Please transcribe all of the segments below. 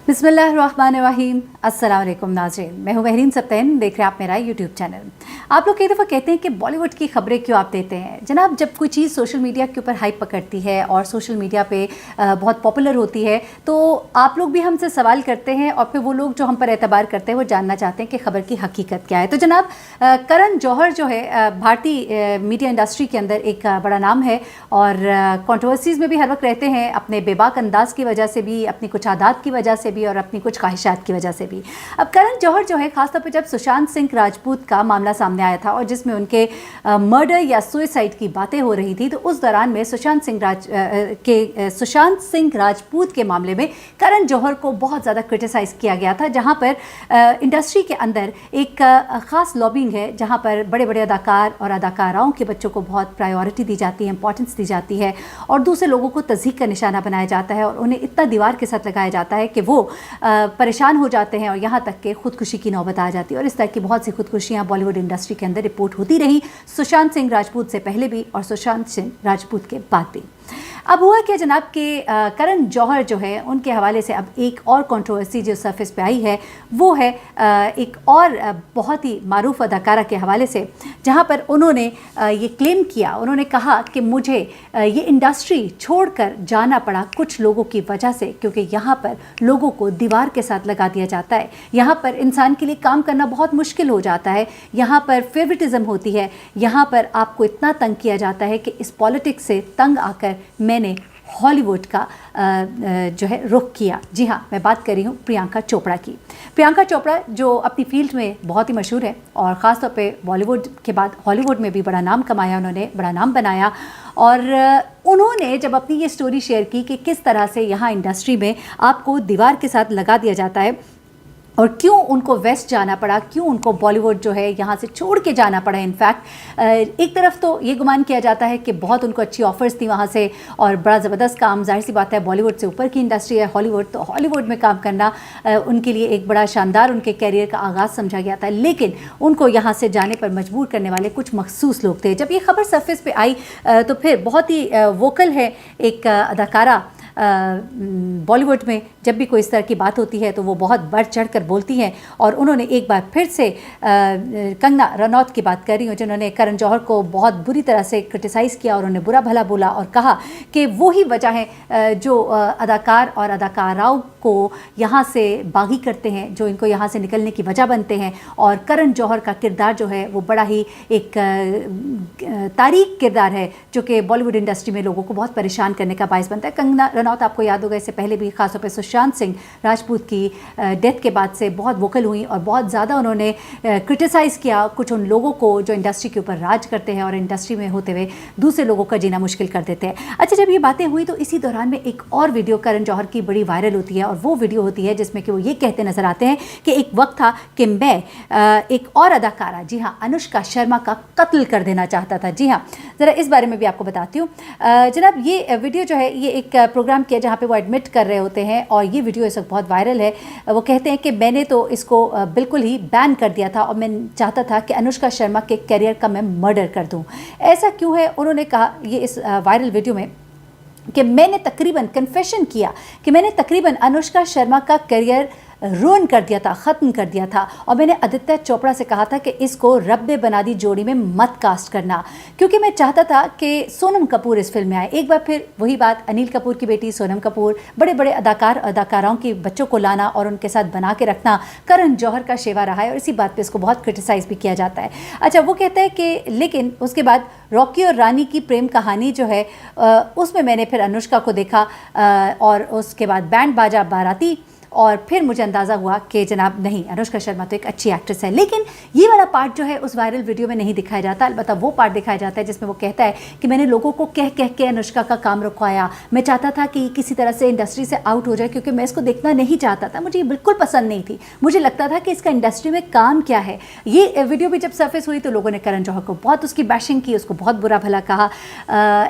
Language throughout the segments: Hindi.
बिस्मिल्लाहिर्रहमानिर्रहीम। अस्सलाम वालेकुम नाज़रीन, मैं हूँ महरीन सप्तैन, देख रहे हैं आप मेरा यूट्यूब चैनल। आप लोग कई दफ़ा कहते हैं कि बॉलीवुड की खबरें क्यों आप देते हैं जनाब। जब कोई चीज़ सोशल मीडिया के ऊपर हाइप पकड़ती है और सोशल मीडिया पे बहुत पॉपुलर होती है तो आप लोग भी हमसे सवाल करते हैं और फिर वो लोग जो हम पर एतबार करते हैं वो जानना चाहते हैं कि ख़बर की हकीकत क्या है। तो जनाब करण जौहर जो है भारतीय मीडिया इंडस्ट्री के अंदर एक बड़ा नाम है और कंट्रोवर्सीज़ में भी हर वक्त रहते हैं, अपने बेबाक अंदाज की वजह से भी, अपनी कुछ आदात की वजह से भी और अपनी कुछ ख्वाहिशात की वजह से भी। अब करण जौहर जो है ख़ासतौर पर जब सुशांत सिंह राजपूत का मामला सामने आया था और जिसमें उनके मर्डर या सुसाइड की बातें हो रही थी, तो उस दौरान में सुशांत सिंह राजपूत के मामले में करण जौहर को बहुत ज़्यादा क्रिटिसाइज़ किया गया था, जहाँ पर इंडस्ट्री के अंदर एक ख़ास लॉबिंग है जहाँ पर बड़े बड़े अदाकार और अदाकाराओं के बच्चों को बहुत प्रायोरिटी दी जाती है, इंपॉर्टेंस दी जाती है और दूसरे लोगों को तज़हीक का निशाना बनाया जाता है और उन्हें इतना दीवार के साथ लगाया जाता है कि वो परेशान हो जाते हैं और यहाँ तक कि खुदकुशी की नौबत आ जाती है। और इस तरह की बहुत सी खुदकुशियाँ बॉलीवुड इंडस्ट्री के अंदर रिपोर्ट होती रही, सुशांत सिंह राजपूत से पहले भी और सुशांत सिंह राजपूत के बाद भी। अब हुआ क्या जनाब कि करण जौहर जो है उनके हवाले से अब एक और कंट्रोवर्सी जो सरफेस पे आई है वो है एक और बहुत ही मारूफ अदाकारा के हवाले से, जहां पर उन्होंने ये क्लेम किया, उन्होंने कहा कि मुझे ये इंडस्ट्री छोड़कर जाना पड़ा कुछ लोगों की वजह से, क्योंकि यहाँ पर लोगों को दीवार के साथ लगा दिया जाता है, यहाँ पर इंसान के लिए काम करना बहुत मुश्किल हो जाता है, यहाँ पर फेवरेटिज्म होती है, यहाँ पर आपको इतना तंग किया जाता है कि इस पॉलिटिक्स से तंग आकर मैंने हॉलीवुड का जो है रुख किया। जी हाँ, मैं बात कर रही हूँ प्रियंका चोपड़ा की। प्रियंका चोपड़ा जो अपनी फील्ड में बहुत ही मशहूर है और ख़ास तौर पे बॉलीवुड के बाद हॉलीवुड में भी बड़ा नाम कमाया, उन्होंने बड़ा नाम बनाया। और उन्होंने जब अपनी ये स्टोरी शेयर की कि किस तरह से यहाँ इंडस्ट्री में आपको दीवार के साथ लगा दिया जाता है और क्यों उनको वेस्ट जाना पड़ा, क्यों उनको बॉलीवुड जो है यहाँ से छोड़ के जाना पड़ा। इनफैक्ट एक तरफ तो ये गुमान किया जाता है कि बहुत उनको अच्छी ऑफर्स थी वहाँ से और बड़ा ज़बरदस्त काम, जाहिर सी बात है बॉलीवुड से ऊपर की इंडस्ट्री है हॉलीवुड, तो हॉलीवुड में काम करना उनके लिए एक बड़ा शानदार उनके कैरियर का आगाज़ समझा गया था। लेकिन उनको यहाँ से जाने पर मजबूर करने वाले कुछ मखसूस लोग थे। जब ये खबर सरफेस पे आई तो फिर बहुत ही वोकल है एक अदाकारा बॉलीवुड में, जब भी कोई इस तरह की बात होती है तो वो बहुत बढ़ चढ़ कर बोलती हैं और उन्होंने एक बार फिर से कंगना रनौत की बात कर रही हूँ जिन्होंने करण जौहर को बहुत बुरी तरह से क्रिटिसाइज़ किया और उन्हें बुरा भला बोला और कहा कि वो ही वजह है जो अदाकार और अदाकाराओं को यहाँ से बागी करते हैं, जो इनको यहाँ से निकलने की वजह बनते हैं। और करण जौहर का किरदार जो है वो बड़ा ही एक तारीख किरदार है जो कि बॉलीवुड इंडस्ट्री में लोगों को बहुत परेशान करने का बायस बनता है। कंगना रनौत आपको याद होगा इससे पहले भी खासतौर पर सुशांत सिंह राजपूत की डेथ के बाद से बहुत वोकल हुई और बहुत ज़्यादा उन्होंने क्रिटिसाइज़ किया कुछ उन लोगों को जो इंडस्ट्री के ऊपर राज करते हैं और इंडस्ट्री में होते हुए दूसरे लोगों का जीना मुश्किल कर देते हैं। अच्छा, जब ये बातें हुई तो इसी दौरान में एक और वीडियो करण जौहर की बड़ी वायरल होती है और वो वीडियो होती है जिसमें कि वो ये कहते नजर आते हैं कि एक वक्त था कि मैं एक और अदाकारा, जी हाँ अनुष्का शर्मा का कत्ल कर देना चाहता था। जी हाँ, ज़रा इस बारे में भी आपको बताती हूँ। जनाब ये वीडियो जो है ये एक प्रोग्राम किया जहाँ पे वो एडमिट कर रहे होते हैं और ये वीडियो इस वक्त बहुत वायरल है। वो कहते हैं कि मैंने तो इसको बिल्कुल ही बैन कर दिया था और मैं चाहता था कि अनुष्का शर्मा के कैरियर का मैं मर्डर कर दूं। ऐसा क्यों है? उन्होंने कहा ये इस वायरल वीडियो में कि मैंने तकरीबन कन्फेशन किया कि मैंने तकरीबन अनुष्का शर्मा का करियर रूइन कर दिया था, ख़त्म कर दिया था और मैंने आदित्य चोपड़ा से कहा था कि इसको रब ने बना दी जोड़ी में मत कास्ट करना, क्योंकि मैं चाहता था कि सोनम कपूर इस फिल्म में आए। एक बार फिर वही बात, अनिल कपूर की बेटी सोनम कपूर, बड़े बड़े अदाकार अदाकाराओं के बच्चों को लाना और उनके साथ बना के रखना करण जौहर का शेवा रहा है और इसी बात पे इसको बहुत क्रिटिसाइज़ भी किया जाता है। अच्छा, वो कहता है कि लेकिन उसके बाद रॉकी और रानी की प्रेम कहानी जो है उसमें मैंने फिर अनुष्का को देखा और उसके बाद बैंड बाजा बाराती और फिर मुझे अंदाज़ा हुआ कि जनाब नहीं, अनुष्का शर्मा तो एक अच्छी एक्ट्रेस है। लेकिन ये वाला पार्ट जो है उस वायरल वीडियो में नहीं दिखाया जाता, अलबत्ता वो पार्ट दिखाया जाता है जिसमें वो कहता है कि मैंने लोगों को कह कह के अनुष्का का काम रुकवाया, मैं चाहता था कि किसी तरह से इंडस्ट्री से आउट हो जाए क्योंकि मैं इसको देखना नहीं चाहता था, मुझे ये बिल्कुल पसंद नहीं थी, मुझे लगता था कि इसका इंडस्ट्री में काम क्या है। ये वीडियो भी जब सरफेस हुई तो लोगों ने करण जौहर को बहुत उसकी बैशिंग की, उसको बहुत बुरा भला कहा।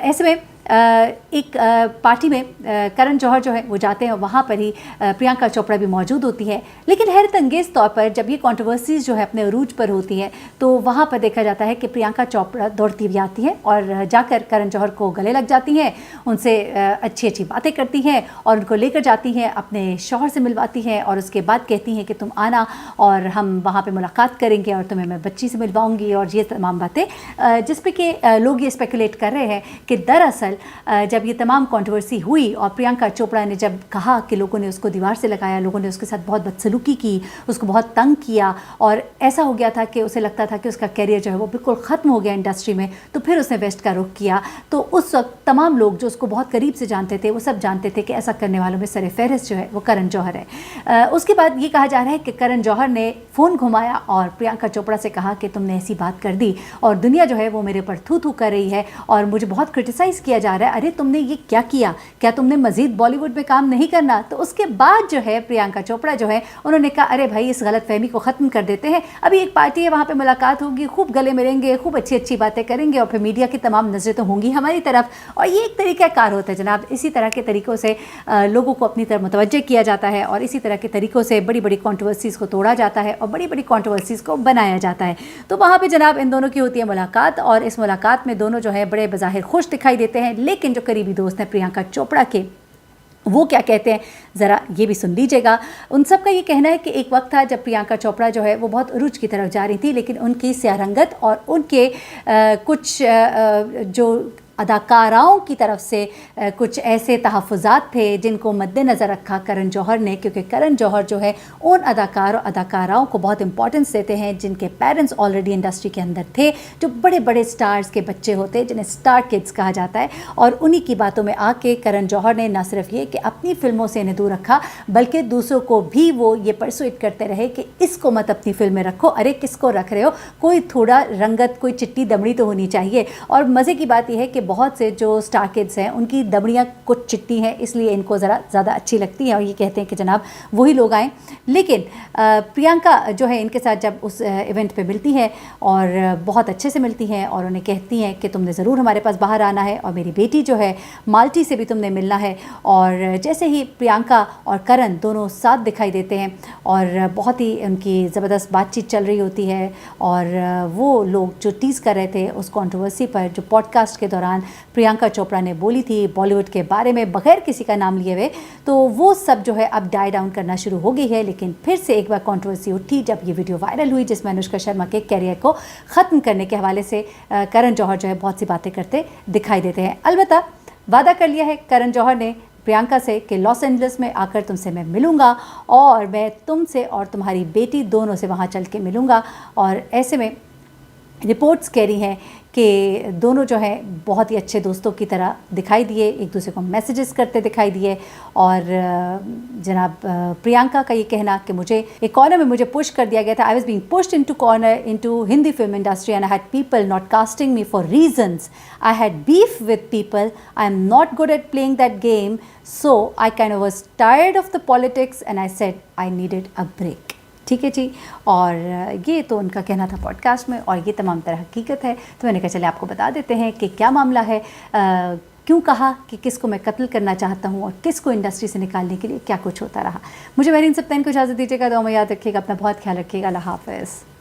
ऐसे में एक पार्टी में करण जौहर जो है वो जाते हैं, वहाँ पर ही प्रियंका चोपड़ा भी मौजूद होती है। लेकिन हैरत अंगेज़ तौर पर जब ये कंट्रोवर्सीज जो है अपने अरूज पर होती है तो वहाँ पर देखा जाता है कि प्रियंका चोपड़ा दौड़ती हुई आती है और जाकर करण जौहर को गले लग जाती हैं, उनसे अच्छी अच्छी बातें करती हैं और उनको लेकर जाती हैं, अपने शौहर से मिलवाती हैं और उसके बाद कहती हैं कि तुम आना और हम वहाँ पे मुलाकात करेंगे और तुम्हें मैं बच्ची से मिलवाऊंगी और ये तमाम बातें, जिस पे कि लोग ये स्पेकुलेट कर रहे हैं कि दरअसल जब ये तमाम कंट्रोवर्सी हुई और प्रियंका चोपड़ा ने जब कहा कि लोगों ने उसको दीवार से लगाया, लोगों ने उसके साथ बहुत बदसलूकी की, उसको बहुत तंग किया और ऐसा हो गया था कि उसे लगता था कि उसका कैरियर जो है वो बिल्कुल ख़त्म हो गया इंडस्ट्री में, तो फिर उसने वेस्ट का रुख किया। तो उस वक्त तमाम लोग जो उसको बहुत करीब से जानते थे वो सब जानते थे कि ऐसा करने वालों में सर फहरिस्त जो है वो करण जौहर है। उसके बाद ये कहा जा रहा है कि करण जौहर ने फ़ोन घुमाया और प्रियंका चोपड़ा से कहा कि तुमने ऐसी बात कर दी और दुनिया जो है वो मेरे पर थू थू कर रही है और मुझे बहुत क्रिटिसाइज़ किया जा रहा है, अरे तुमने ये क्या किया, क्या तुमने मज़ीद बॉलीवुड में काम नहीं करना। तो उसके बाद जो है प्रियंका चोपड़ा जो है उन्होंने कहा अरे भाई इस गलत फहमी को ख़त्म कर देते हैं, अभी एक पार्टी है वहाँ पर मुलाकात होगी, खूब गले मिलेंगे, खूब अच्छी अच्छी बातें करेंगे और फिर मीडिया की तमाम नज़रें तो होंगी हमारी तरफ। और ये एक तरीक़ाकार होता है जनाब, इसी तरह के तरीक़ों से लोगों को अपनी तरफ मुतवज्जह किया जाता है और इसी तरह के तरीक़ों से बड़ी बड़ी कंट्रोवर्सीज़ को तोड़ा जाता है और बड़ी बड़ी कंट्रोवर्सीज़ को बनाया जाता है। तो वहाँ पे जनाब इन दोनों की होती है मुलाकात और इस मुलाकात में दोनों जो है बड़े बज़ाहिर खुश दिखाई देते हैं, लेकिन जो करीबी दोस्त हैं प्रियंका चोपड़ा के वो क्या कहते हैं ज़रा ये भी सुन लीजिएगा। उन सब का ये कहना है कि एक वक्त था जब प्रियंका चोपड़ा जो है वो बहुत उरूज की तरफ जा रही थी, लेकिन उनकी स्यारंगत और उनके कुछ जो अदाकाराओं की तरफ से कुछ ऐसे तहफ़्फ़ुज़ात थे जिनको मद्देनज़र रखा करण जौहर ने, क्योंकि करण जौहर जो है उन अदाकार और अदाकाराओं को बहुत इंपॉर्टेंस देते हैं जिनके पेरेंट्स ऑलरेडी इंडस्ट्री के अंदर थे, जो बड़े बड़े स्टार्स के बच्चे होते हैं जिन्हें स्टार किड्स कहा जाता है। और उन्हीं की बातों में आके करण जौहर ने न सिर्फ ये कि अपनी फिल्मों से इन्हें दूर रखा, बल्कि दूसरों को भी वो ये परसुएट करते रहे कि इसको मत अपनी फिल्म में रखो, अरे किसको रख रहे हो, कोई थोड़ा रंगत, कोई चिट्टी दमड़ी तो होनी चाहिए। और मज़े की बात यह है कि बहुत से जो स्टार किड्स हैं उनकी दमड़ियाँ कुछ चिट्टी हैं, इसलिए इनको ज़रा ज़्यादा अच्छी लगती हैं और ये कहते हैं कि जनाब वही लोग आएँ। लेकिन प्रियंका जो है इनके साथ जब उस इवेंट पे मिलती है और बहुत अच्छे से मिलती हैं और उन्हें कहती हैं कि तुमने ज़रूर हमारे पास बाहर आना है और मेरी बेटी जो है माल्टी से भी तुमने मिलना है। और जैसे ही प्रियंका और करण दोनों साथ दिखाई देते हैं और बहुत ही उनकी ज़बरदस्त बातचीत चल रही होती है और वो लोग जो टीज़ कर रहे थे उस कंट्रोवर्सी पर जो पॉडकास्ट के दौरान प्रियंका चोपड़ा ने बोली थी बॉलीवुड के बारे में बगैर किसी का नाम लिए हुए, तो वो सब जो है अब डाई डाउन करना शुरू हो गई है। लेकिन फिर से एक बार कंट्रोवर्सी उठी जब ये वीडियो वायरल हुई जिसमें अनुष्का शर्मा के कैरियर को ख़त्म करने के हवाले से करण जौहर जो है बहुत सी बातें करते दिखाई देते हैं। अलबत्ता वादा कर लिया है करण जौहर ने प्रियंका से कि लॉस एंजलिस में आकर तुमसे मैं मिलूँगा और मैं तुमसे और तुम्हारी बेटी दोनों से वहाँ चल के मिलूँगा। और ऐसे में रिपोर्ट्स कह रही हैं कि दोनों जो है बहुत ही अच्छे दोस्तों की तरह दिखाई दिए, एक दूसरे को मैसेजेस करते दिखाई दिए। और जनाब प्रियंका का ये कहना कि मुझे एक कॉर्नर में मुझे पुश कर दिया गया था, I was being pushed into corner into Hindi film industry and I had people not casting me for reasons, I had beef with people, I am not good at playing that game, so I kind of was tired of the politics and I said I needed a break. ठीक है जी। और ये तो उनका कहना था पॉडकास्ट में और ये तमाम तरह हकीकत है। तो मैंने कहा चले आपको बता देते हैं कि क्या मामला है, क्यों कहा कि किसको मैं कत्ल करना चाहता हूँ और किसको इंडस्ट्री से निकालने के लिए क्या कुछ होता रहा। मुझे मेरी इन सब को इजाज़त दीजिएगा, दुआ में याद रखिएगा, अपना बहुत ख्याल रखिएगा। अल्लाह हाफ़िज़।